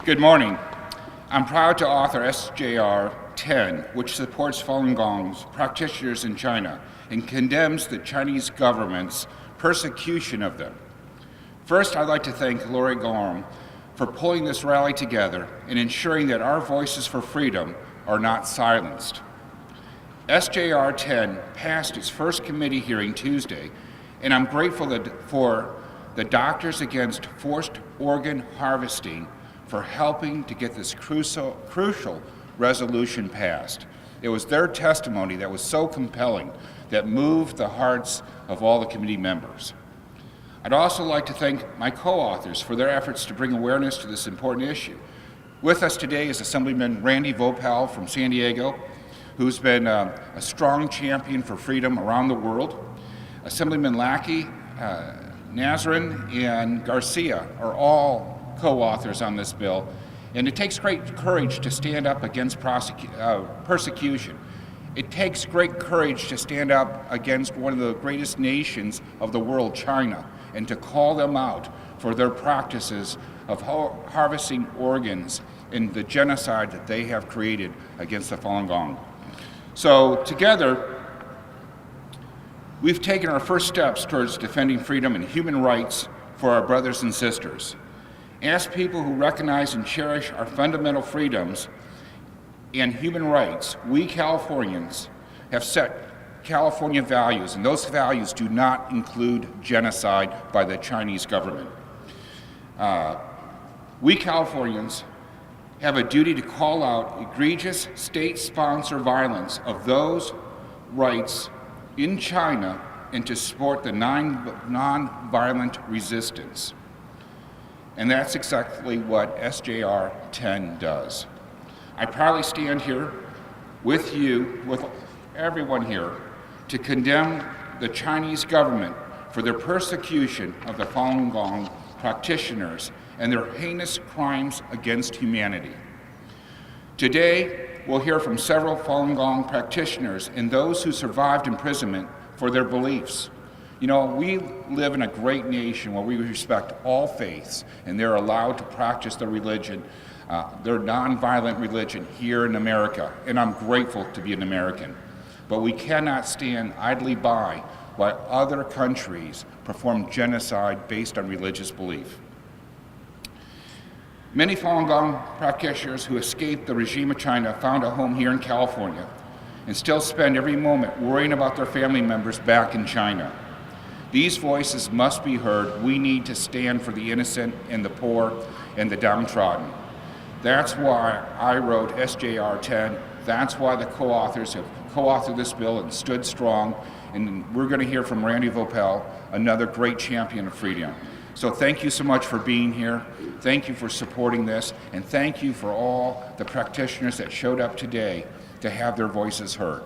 Good morning. I'm proud to author SJR 10, which supports Falun Gong's practitioners in China and condemns the Chinese government's persecution of them. First, I'd like to thank Lori Gorham for pulling this rally together and ensuring that our voices for freedom are not silenced. SJR 10 passed its first committee hearing Tuesday, and I'm grateful for the Doctors Against Forced Organ Harvesting for helping to get this crucial resolution passed. It was their testimony that was so compelling that moved the hearts of all the committee members. I'd also like to thank my co-authors for their efforts to bring awareness to this important issue. With us today is Assemblyman Randy Vopal from San Diego, who's been a strong champion for freedom around the world. Assemblyman Lackey, Nazrin, and Garcia are all co-authors on this bill, and it takes great courage to stand up against persecution. It takes great courage to stand up against one of the greatest nations of the world, China, and to call them out for their practices of harvesting organs and the genocide that they have created against the Falun Gong. So together, we've taken our first steps towards defending freedom and human rights for our brothers and sisters. As people who recognize and cherish our fundamental freedoms and human rights, we Californians have set California values, and those values do not include genocide by the Chinese government. We Californians have a duty to call out egregious state-sponsored violence of those rights in China and to support the non-violent resistance. And that's exactly what SJR 10 does. I proudly stand here with you, with everyone here, to condemn the Chinese government for their persecution of the Falun Gong practitioners and their heinous crimes against humanity. Today, we'll hear from several Falun Gong practitioners and those who survived imprisonment for their beliefs. You know, we live in a great nation where we respect all faiths, and they're allowed to practice their religion, their nonviolent religion here in America, and I'm grateful to be an American. But we cannot stand idly by while other countries perform genocide based on religious belief. Many Falun Gong practitioners who escaped the regime of China found a home here in California and still spend every moment worrying about their family members back in China. These voices must be heard. We need to stand for the innocent and the poor and the downtrodden. That's why I wrote SJR 10. That's why the co-authors have co-authored this bill and stood strong. And we're going to hear from Randy Vopal, another great champion of freedom. So thank you so much for being here. Thank you for supporting this. And thank you for all the practitioners that showed up today to have their voices heard.